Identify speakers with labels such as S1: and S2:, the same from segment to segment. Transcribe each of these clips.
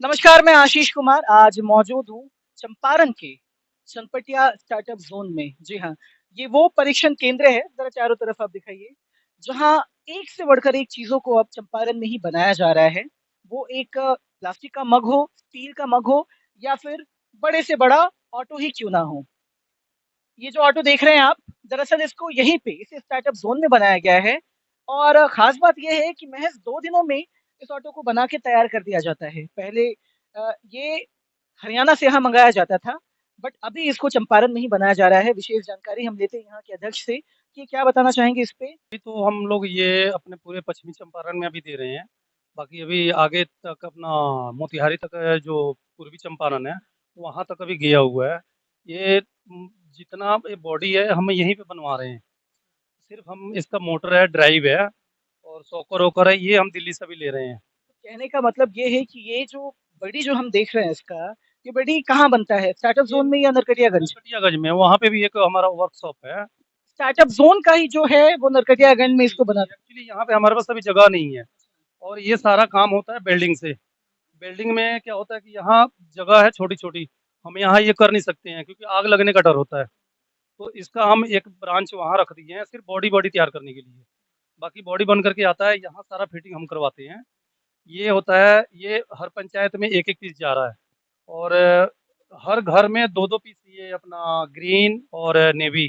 S1: नमस्कार, मैं आशीष कुमार आज मौजूद हूँ चंपारण के चनपटिया स्टार्टअप ज़ोन में। जी हाँ, ये वो परीक्षण केंद्र है, ज़रा चारों तरफ आप दिखाइए, जहाँ एक से बढ़कर एक चीज़ों को अब चंपारण में ही बनाया जा रहा है। वो एक प्लास्टिक का मग हो, स्टील का मग हो या फिर बड़े से बड़ा ऑटो ही क्यों ना हो। ये जो ऑटो देख रहे हैं आप, दरअसल इसको यहीं पे इस स्टार्टअप ज़ोन में बनाया गया है और ख़ास बात ये है कि महज़ 2 दिनों में इस ऑटो को बना के तैयार कर दिया जाता है। पहले ये हरियाणा से यहाँ मँगाया जाता था, बट अभी इसको चंपारण में ही बनाया जा रहा है। विशेष जानकारी हम लेते हैं यहाँ के अध्यक्ष से कि क्या बताना चाहेंगे इस पे?
S2: अभी तो हम लोग ये अपने पूरे पश्चिमी चंपारण में अभी दे रहे हैं। बाकी अभी आगे तक अपना मोतिहारी तक जो पूर्वी चंपारण है, वहाँ तक अभी गया हुआ है। ये जितना ये बॉडी है हम यहीं पे बनवा रहे हैं। सिर्फ हम इसका मोटर है, ड्राइव है और सॉकर वॉकर है, ये हम दिल्ली से भी ले रहे हैं।
S1: कहने का मतलब ये है कि ये जो बड़ी जो हम देख रहे हैं इसका, ये बड़ी कहाँ बनता है? स्टार्टअप
S2: ये
S1: ज़ोन में या नरकटियागंज?
S2: नरकटियागंज में, वहाँ पे भी एक हमारा वर्कशॉप है।
S1: स्टार्टअप ज़ोन का ही जो है वो नरकटियागंज में
S2: जी,
S1: इसको
S2: जी,
S1: बना
S2: एक्चुअली यहाँ पे हमारे पास अभी जगह नहीं है और ये सारा काम होता है बिल्डिंग से। बिल्डिंग में क्या होता है कि यहाँ जगह है छोटी-छोटी, हम यहाँ ये कर नहीं सकते हैं क्योंकि आग लगने का डर होता है। तो इसका हम एक ब्रांच वहाँ रख दिए हैं सिर्फ बॉडी बॉडी तैयार करने के लिए। बाकी बॉडी बन करके आता है, यहाँ सारा फिटिंग हम करवाते हैं। ये होता है, ये हर पंचायत में 1-1 पीस जा रहा है और हर घर में 2-2 पीस ये अपना ग्रीन और नेवी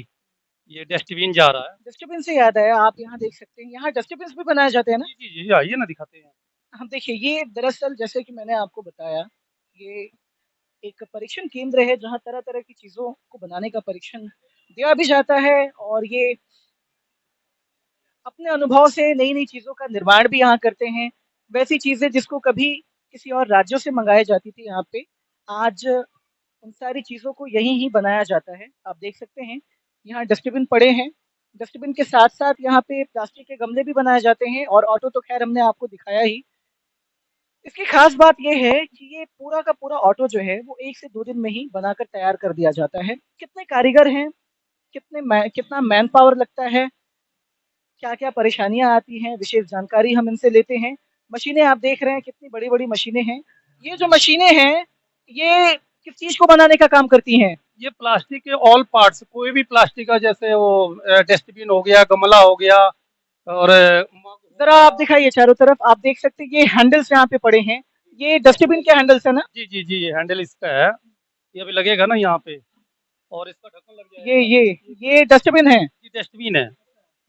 S2: ये डस्टबिन जा रहा है।
S1: डस्टबिन से याद आया, आप यहाँ देख सकते हैं, यहाँ डस्टबिन्स भी बनाए जाते हैं ना?
S2: जी, जी, जी, आइए ना दिखाते हैं।
S1: हम देखिए, ये दरअसल जैसे कि मैंने आपको बताया, ये एक परीक्षण केंद्र है जहाँ तरह-तरह की चीज़ों को बनाने का परीक्षण दिया भी जाता है और ये अपने अनुभव से नई-नई चीज़ों का निर्माण भी यहाँ करते हैं। वैसी चीज़ें जिसको कभी किसी और राज्यों से मँगाई जाती थी यहाँ पे, आज उन सारी चीज़ों को यहीं ही बनाया जाता है। आप देख सकते हैं, यहाँ डस्टबिन पड़े हैं। डस्टबिन के साथ-साथ यहाँ पे प्लास्टिक के गमले भी बनाए जाते हैं और ऑटो तो ख़ैर हमने आपको दिखाया ही। इसकी ख़ास बात ये है कि ये पूरा का पूरा ऑटो जो है वो 1 से 2 दिन में ही बनाकर तैयार कर दिया जाता है। कितने कारीगर हैं, कितना मैन पावर लगता है, क्या-क्या परेशानियाँ आती हैं, विशेष जानकारी हम इनसे लेते हैं। मशीनें आप देख रहे हैं कितनी बड़ी-बड़ी मशीनें हैं। ये जो मशीनें हैं, ये किस चीज़ को बनाने का काम करती हैं?
S2: ये प्लास्टिक के ऑल पार्ट्स, कोई भी प्लास्टिक का, जैसे वो डस्टबिन हो गया, गमला हो गया और मग हो
S1: ज़रा आप
S2: गया।
S1: दिखाइए चारों तरफ, आप देख सकते हैं ये हैंडल्स यहाँ पे पड़े हैं। ये डस्टबिन के हैंडल्स है ना?
S2: जी, जी, जी, ये हैंडल इसका है। ये अभी लगेगा ना यहाँ पे और इसका ढक्कन लग
S1: ये
S2: जाएगा।
S1: ये ये डस्टबिन है।
S2: ये डस्टबिन है।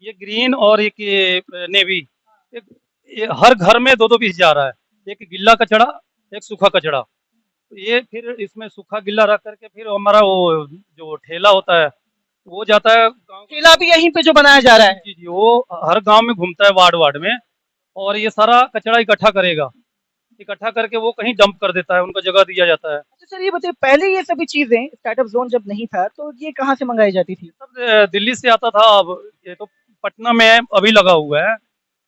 S2: ये ग्रीन और एक ये नेवी। एक ये हर घर में 2-2 पीस जा रहा है। एक गीला कचरा, एक सूखा कचरा। तो ये फिर इसमें सूखा गीला रख करके फिर हमारा वो जो ठेला होता है, वो जाता है गाँव-गाँव
S1: ठेला
S2: में।
S1: भी यहीं पे जो बनाया जा रहा
S2: जी,
S1: है।
S2: जी, जी, वो हर गाँव में घूमता है वार्ड-वार्ड में और ये सारा कचरा इकट्ठा करेगा। इकट्ठा करके वो कहीं डंप कर देता है, उनको जगह दिया जाता है।
S1: अच्छा सर ये बताइए पहले ये सभी चीज़ें स्टार्टअप ज़ोन जब नहीं था, तो ये कहाँ से मँगाई जाती थी?
S2: सब दिल्ली से आता था। अब ये तो पटना में अभी लगा हुआ है,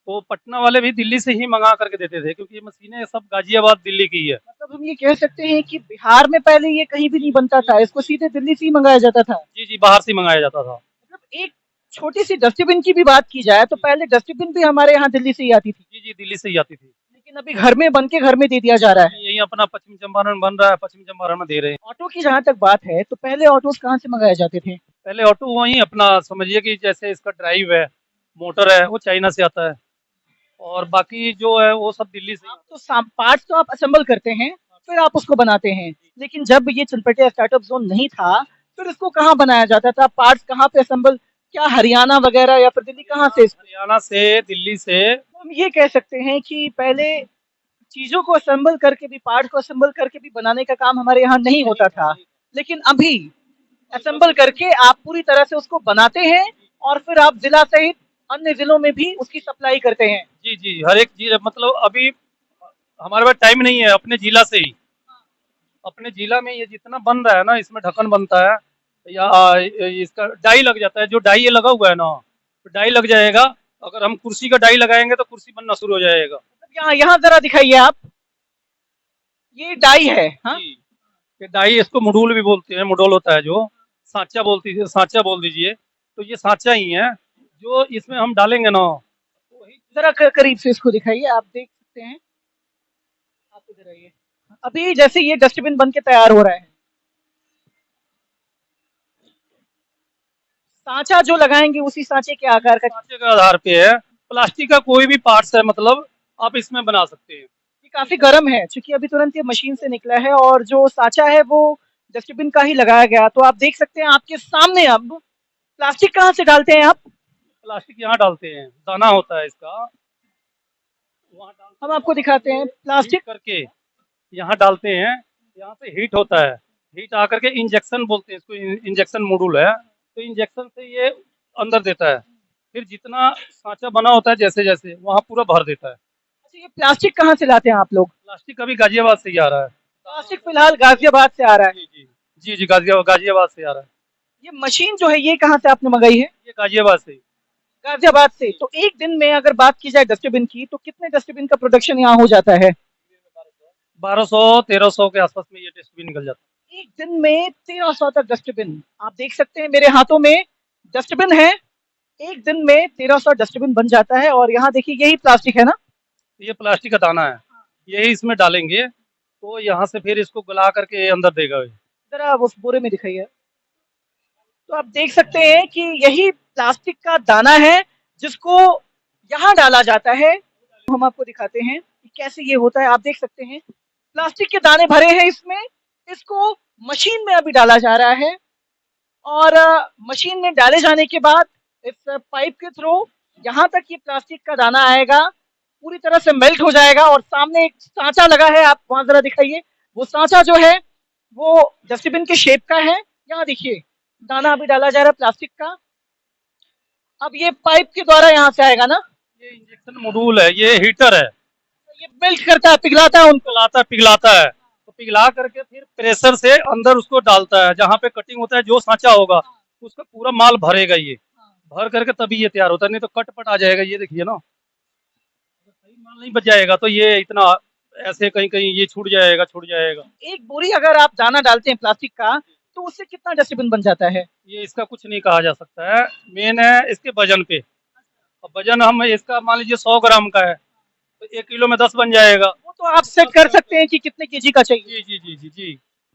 S2: तो पटना वाले भी दिल्ली से ही मंगा करके देते थे क्योंकि ये मशीनें सब गाजियाबाद दिल्ली की है।
S1: मतलब हम ये कह सकते हैं कि बिहार में पहले ये कहीं भी नहीं बनता था, इसको सीधे दिल्ली से ही मँगाया जाता था।
S2: जी, जी, बाहर से मंगाया जाता था।
S1: मतलब एक छोटी-सी डस्टबिन की भी बात की जाए, तो पहले डस्टबिन भी हमारे यहाँ दिल्ली से ही आती थी।
S2: जी, जी, दिल्ली से ही आती थी।
S1: लेकिन अभी घर में बन के घर में दे दिया जा रहा है।
S2: यही अपना पश्चिमी चंपारण बन रहा है, पश्चिमी चंपारण में दे रहे हैं।
S1: ऑटो की जहाँ तक बात है, तो पहले ऑटोज़ कहाँ से मँगाए जाते थे?
S2: पहले ऑटो वहीं अपना समझिए कि जैसे इसका ड्राइव है, मोटर है, वो चाइना से आता है और बाकी जो है वो सब दिल्ली से ही
S1: आप
S2: आता
S1: तो साम पार्ट्स तो आप असेंबल करते हैं, फिर आप उसको बनाते हैं। लेकिन जब ये चनपटिया स्टार्टअप ज़ोन नहीं था, फिर इसको कहाँ बनाया जाता था? पार्ट्स कहाँ पे असेंबल क्या हरियाणा वगैरह या फिर दिल्ली
S2: है।
S1: कहाँ से?
S2: हरियाणा से, दिल्ली से।
S1: तो हम ये कह सकते हैं कि पहले चीज़ों को असेंबल करके भी पार्ट्स को असेंबल करके भी बनाने का काम हमारे यहाँ नहीं
S2: नहीं
S1: होता
S2: था,
S1: था।
S2: नहीं था।
S1: लेकिन अभी असेंबल करके आप पूरी तरह से उसको बनाते हैं और फिर आप ज़िला सहित अन्य ज़िलों में भी उसकी सप्लाई करते हैं।
S2: जी, जी, हर एक चीज़ मतलब अभी हमारे पास टाइम नहीं है, अपने जिला से ही। अपने जिला में ये जितना बन रहा है ना, इसमें ढक्कन बनता है या इसका डाई लग जाता है। जो डाई ये लगा हुआ है ना, तो डाई लग जाएगा। अगर हम कुर्सी का डाई लगाएंगे तो कुर्सी बनना शुरू हो जाएगा।
S1: यहाँ यहाँ ज़रा दिखाइए आप, ये डाई है, हाँ?
S2: जी, ये डाई, इसको मुडुल भी बोलते हैं। मुडुल होता है जो सांचा बोलती है, सांचा बोल दीजिए। तो ये सांचा ही है जो इसमें हम डालेंगे ना, वही
S1: ज़रा करीब से इसको दिखाइए, आप देख सकते हैं। आप इधर आइए। अभी जैसे ये डस्टबिन बन के तैयार हो रहा है, सांचा जो लगाएंगे उसी सांचे के आकार का।
S2: सांचे के आधार पे है, प्लास्टिक का कोई भी पार्ट्स है मतलब आप इसमें बना सकते हैं।
S1: ये काफी गर्म है क्योंकि अभी तुरंत ये मशीन से निकला है और जो सांचा है वो डस्टबिन का ही लगाया गया। तो आप देख सकते हैं आपके सामने अब प्लास्टिक कहाँ से डालते हैं आप?
S2: प्लास्टिक यहाँ डालते हैं, दाना होता है इसका, वहाँ डालते
S1: हम
S2: हैं
S1: आपको
S2: और
S1: दिखाते हैं
S2: हीट
S1: प्लास्टिक।
S2: करके यहाँ डालते हैं, यहाँ से हीट होता है, हीट आकर के इंजेक्शन बोलते हैं इसको, इंजेक्शन मॉड्यूल है, तो इंजेक्शन से ये अंदर देता है, फिर जितना सांचा बना होता है जैसे जैसे वहाँ पूरा भर देता है।
S1: अच्छा, ये प्लास्टिक कहाँ से लाते हैं आप लोग?
S2: प्लास्टिक अभी गाजियाबाद से ही आ रहा है।
S1: प्लास्टिक फिलहाल गाजियाबाद से आ रहा है।
S2: जी जी, जी जी, गाजियाबाद से आ रहा है।
S1: ये मशीन जो है ये कहाँ से आपने मंगाई है?
S2: ये गाजियाबाद से ही।
S1: गाजियाबाद से। तो एक दिन में अगर बात की जाए डस्टबिन की तो कितने डस्टबिन का प्रोडक्शन यहाँ हो जाता है?
S2: 1200-1300 के आसपास में ये डस्टबिन निकल जाता
S1: एक दिन में 1300 तक डस्टबिन। आप देख सकते हैं मेरे हाथों में डस्टबिन है। एक दिन में 1300 डस्टबिन बन जाता है और यहाँ देखिए यही प्लास्टिक है ना?
S2: है। ये प्लास्टिक का दाना है, यही इसमें डालेंगे तो यहाँ से फिर इसको गला करके अंदर देगा ये।
S1: जरा उस बोरे में दिखाइए। तो आप देख सकते हैं कि यही प्लास्टिक का दाना है जिसको यहाँ डाला जाता है। हम आपको दिखाते हैं कि कैसे ये होता है। आप देख सकते हैं प्लास्टिक के दाने भरे हैं इसमें। इसको मशीन में अभी डाला जा रहा है और मशीन में डाले जाने के बाद इस पाइप के थ्रू यहाँ तक ये प्लास्टिक का दाना आएगा, पूरी तरह से मेल्ट हो जाएगा और सामने एक सांचा लगा है, आप वहां जरा दिखाइए। वो सांचा जो है वो डस्टबिन के शेप का है। यहाँ देखिए दाना अभी डाला जा रहा है प्लास्टिक का। अब ये पाइप के द्वारा यहाँ से आएगा ना?
S2: ये इंजेक्शन मॉड्यूल है, ये हीटर है,
S1: ये मेल्ट करता है, पिघलाता है उनको।
S2: पिघलाता है, तो पिघला करके फिर प्रेशर से अंदर उसको डालता है, जहाँ पे कटिंग होता है जो सांचा होगा उसका पूरा माल भरेगा ये, भर करके तभी ये तैयार होता है, नहीं तो कट-पट आ जाएगा। ये देखिए ना, अगर सही माल नहीं बच जाएगा तो ये इतना ऐसे कहीं-कहीं ये छूट जाएगा, छूट जाएगा।
S1: एक बोरी अगर आप दाना डालते हैं प्लास्टिक का तो उससे कितना डस्टबिन बन जाता है?
S2: ये इसका कुछ नहीं कहा जा सकता है, मेन है इसके वजन पे। अब वजन हम इसका मान लीजिए 100 ग्राम का है, तो 1 किलो में 10 बन जाएगा।
S1: वो तो आप सेट कर सकते हैं कि कितने केजी का चाहिए।
S2: जी, जी, जी, जी, जी।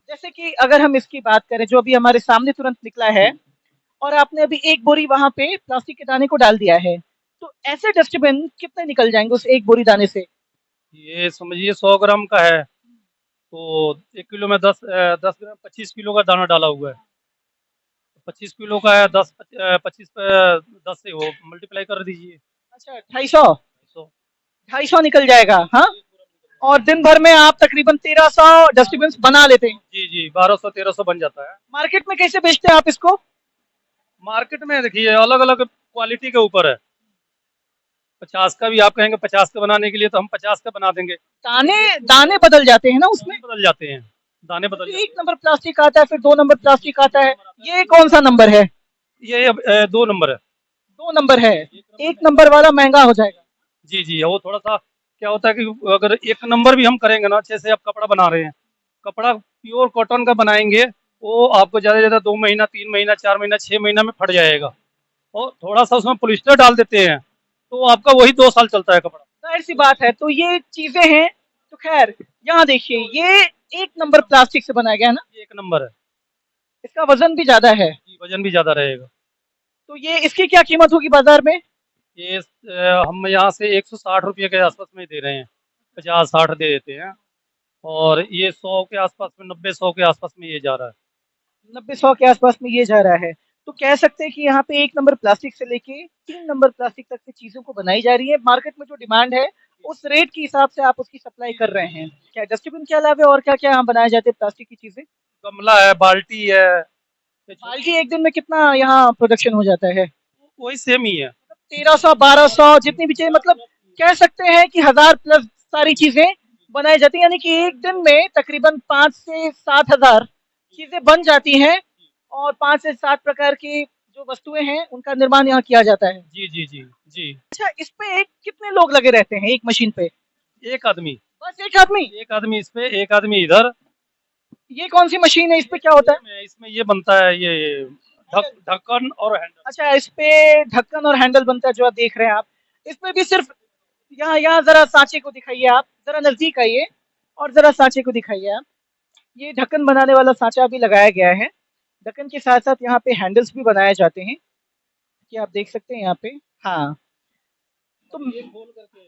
S1: जैसे कि अगर हम इसकी बात करें जो अभी हमारे सामने तुरंत निकला है और आपने अभी एक बोरी वहां पे प्लास्टिक के दाने को डाल दिया है, तो ऐसे डस्टबिन कितने निकल जाएंगे उस एक बोरी दाने से?
S2: ये समझिए 100 ग्राम का है, तो 1 किलो में 10 ग्राम 25 किलो का दाना डाला हुआ है। 25 किलो का है, 25 पे 10 से वो मल्टीप्लाई कर दीजिए।
S1: अच्छा, 250।
S2: 100
S1: 250 निकल जाएगा, हाँ। और दिन भर में आप तकरीबन 1300 डस्टबिन बना लेते हैं।
S2: जी, जी, 1200-1300 बन जाता है।
S1: मार्केट में कैसे बेचते हैं आप इसको?
S2: मार्केट में देखिए अलग-अलग क्वालिटी के ऊपर है। 50 का भी आप कहेंगे 50 का बनाने के लिए तो हम 50 का बना देंगे।
S1: दाने दाने बदल जाते हैं ना उसमें?
S2: दाने बदल जाते हैं, दाने बदल जाते हैं।
S1: एक नंबर प्लास्टिक आता है, फिर 2 नंबर प्लास्टिक आता है। ये कौन सा नंबर है?
S2: ये 2 नंबर है।
S1: 2 नंबर है। 1 नंबर वाला महंगा हो जाएगा।
S2: जी, जी, वो थोड़ा-सा क्या होता है कि अगर 1 नंबर भी हम करेंगे ना, जैसे आप कपड़ा बना रहे हैं, कपड़ा प्योर कॉटन का बनाएँगे, वो आपको ज़्यादा से ज़्यादा 2 महीना, 3 महीना, 4 महीना, 6 महीना में फट जाएगा। और थोड़ा-सा उसमें पॉलिस्टर डाल देते हैं, तो आपका वही 2 साल चलता है कपड़ा।
S1: जाहिर सी बात है। तो ये चीजें हैं। तो खैर यहाँ देखिए ये 1 नंबर प्लास्टिक से बनाया गया है ना?
S2: ये 1 नंबर है।
S1: इसका वजन भी ज्यादा है।
S2: जी, वज़न भी ज़्यादा रहेगा।
S1: तो ये इसकी क्या कीमत होगी बाजार में?
S2: ये हम यहाँ से 160 रुपये के आसपास में दे रहे हैं, 50-60 दे देते हैं, और ये 100 के आसपास में, 90-100 के आसपास में ये जा रहा है।
S1: 90-100 के आसपास में ये जा रहा है। तो कह सकते हैं कि यहाँ पे 1 नंबर प्लास्टिक से लेके 3 नंबर प्लास्टिक तक की चीजों को बनाई जा रही है। मार्केट में जो डिमांड है उस रेट के हिसाब से आप उसकी सप्लाई कर रहे हैं। क्या डस्टबिन के अलावा और क्या क्या यहाँ बनाए जाते हैं प्लास्टिक की चीजें?
S2: गमला है, बाल्टी है,
S1: बाल्टी एक दिन में कितना यहाँ प्रोडक्शन हो जाता है?
S2: वही सेम ही है।
S1: 1300-1200 जितनी भी चाहिए, मतलब कह सकते हैं कि 1000 प्लस सारी चीजें बनाई जाती हैं। यानी कि एक दिन में तकरीबन 5 से 7 हजार चीजें बन जाती हैं और 5 से 7 प्रकार की जो वस्तुएं हैं उनका निर्माण यहाँ किया जाता है।
S2: जी, जी, जी, जी।
S1: अच्छा, इस पे कितने लोग लगे रहते हैं एक मशीन पे?
S2: 1 आदमी,
S1: बस एक आदमी?
S2: 1 आदमी इस पे, 1 आदमी इधर।
S1: ये कौन सी मशीन है? इस पे क्या होता है?
S2: इसमें ये बनता है, ये ढक्कन और हैंडल।
S1: अच्छा, इस पे ढक्कन और हैंडल बनता है जो आप देख रहे हैं आप। इसमें भी सिर्फ यहाँ यहाँ जरा सांचे को दिखाइए, आप जरा नजदीक आइए और ज़रा साँचे को दिखाइए आप। ये ढक्कन बनाने वाला साँचा भी लगाया गया है। ढक्कन के साथ-साथ यहाँ पे हैंडल्स भी बनाए जाते हैं, कि आप देख सकते हैं यहाँ पे। हाँ, तो
S2: अब ये खोल करके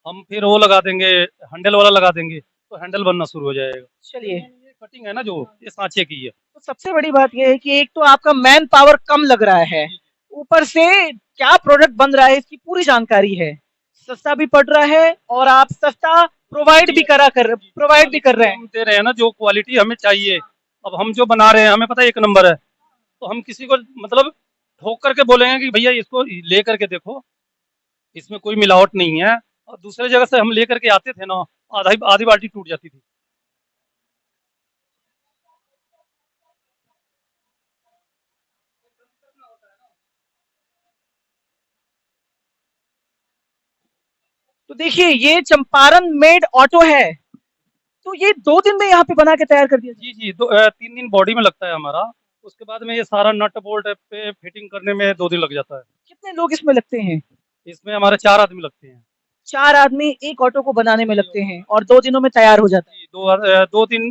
S2: हम फिर वो लगा देंगे, हैंडल वाला लगा देंगे, तो हैंडल बनना शुरू हो जाएगा। तो
S1: चलिए,
S2: मेन ये कटिंग है ना जो, ये साँचे की है।
S1: तो सबसे बड़ी बात ये है कि एक तो आपका मैन पावर कम लग रहा है,
S2: जी,
S1: ऊपर से क्या प्रोडक्ट बन रहा है इसकी पूरी जानकारी है। सस्ता भी पड़ रहा है और आप सस्ता
S2: जी,
S1: प्रोवाइड भी कर
S2: क्वालिटी
S1: रहे हैं।
S2: हम दे रहे हैं ना, जो क्वालिटी हमें चाहिए। अब हम जो बना रहे हैं, हमें पता है 1 नंबर है, तो हम किसी को मतलब ठोक करके बोलेंगे कि भैया इसको ले करके देखो, इसमें कोई मिलावट नहीं है। और दूसरे जगह से हम ले करके आते थे ना, आधी बाल्टी टूट जाती थी।
S1: तो देखिए ये चंपारण मेड ऑटो है, तो ये 2 दिन में यहाँ पे बना के तैयार कर दिया जाए।
S2: जी, जी, 3 दिन बॉडी में लगता है हमारा। उसके बाद में ये सारा नट बोल्ट पे फिटिंग करने में 2 दिन लग जाता है।
S1: कितने लोग इसमें लगते हैं?
S2: इसमें हमारे 4 आदमी लगते हैं।
S1: 4 आदमी एक ऑटो को बनाने में
S2: जी,
S1: लगते हैं और 2 दिनों में तैयार हो जाता है।
S2: जी,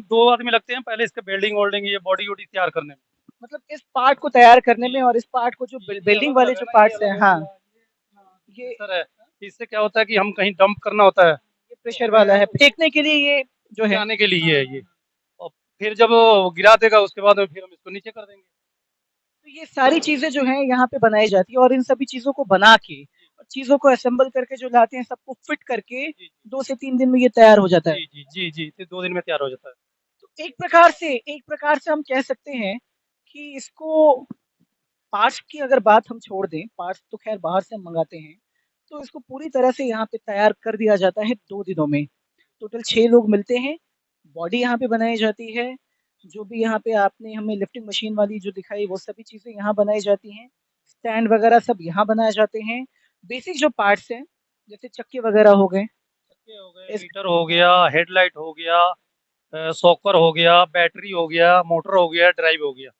S2: 2 आदमी लगते हैं पहले इसके वेल्डिंग-वोल्डिंग, ये बॉडी-वॉडी तैयार करने में।
S1: मतलब इस पार्ट को तैयार करने
S2: जी,
S1: में और इस पार्ट को जो
S2: ये
S1: बिल्डिंग
S2: अलग-अलग
S1: वाले
S2: है
S1: जो
S2: ना, ये
S1: पार्ट्स हैं,
S2: अलग हो
S1: हाँ,
S2: गया, ये
S1: ये
S2: प्रेशर है। इससे क्या होता है कि हम कहीं डंप करना होता है,
S1: ये
S2: तो
S1: प्रेशर वाला
S2: हमें
S1: है, फेंकने के लिए ये जो
S2: नीचे
S1: है।
S2: आने के लिए है ये। और फिर जब वो गिरा देगा, उसके बाद में फिर हम इसको नीचे कर देंगे।
S1: तो ये सारी चीज़ें जो हैं यहाँ पे बनाई जाती है और इन सभी चीज़ों को बना के और चीज़ों को असेंबल करके जो लाते हैं, सबको फिट करके
S2: जी,
S1: 2 से 3 दिन में ये तैयार हो जाता है।
S2: जी, जी, जी, जी, फिर 2 दिन में तैयार हो जाता है।
S1: तो एक प्रकार से हम कह सकते हैं कि इसको पार्ट्स की अगर बात हम छोड़ दें, पार्ट्स तो ख़ैर बाहर से हम मँगाते हैं, तो इसको पूरी तरह से यहाँ पे तैयार कर दिया जाता है 2 दिनों में। टोटल 6 लोग मिलते हैं, बॉडी यहाँ पे बनाई जाती है, जो भी यहाँ पे आपने हमें लिफ्टिंग मशीन वाली जो दिखाई वो सभी चीज़ें यहाँ बनाई जाती हैं, स्टैंड वगैरह सब यहाँ बनाए जाते हैं। बेसिक जो पार्ट्स हैं, जैसे चक्के वगैरह हो गए,
S2: चक्के हो गए,
S1: इस
S2: मीटर हो गया, हेडलाइट हो गया, शॉकर हो गया, बैटरी हो गया, मोटर हो गया, ड्राइव हो गया।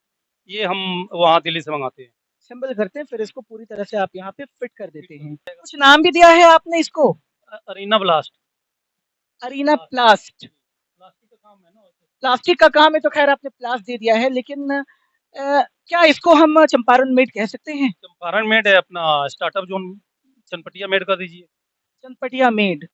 S2: ये हम वहाँ दिल्ली से मंगाते हैं।
S1: असेंबल करते हैं, फिर इसको पूरी तरह से आप यहाँ पे फिट कर देते हैं। कुछ नाम भी दिया है आपने इसको?
S2: Arena blast.
S1: Arena
S2: blast,
S1: plast.
S2: Plastic का काम है ना वैसे।
S1: प्लास्टिक का काम है तो ख़ैर आपने प्लास्ट दे दिया है, लेकिन क्या इसको हम चंपारण मेड कह सकते हैं?
S2: चंपारण मेड है अपना, स्टार्टअप जोन चनपटिया मेड कर दीजिए।
S1: चनपटिया मेड।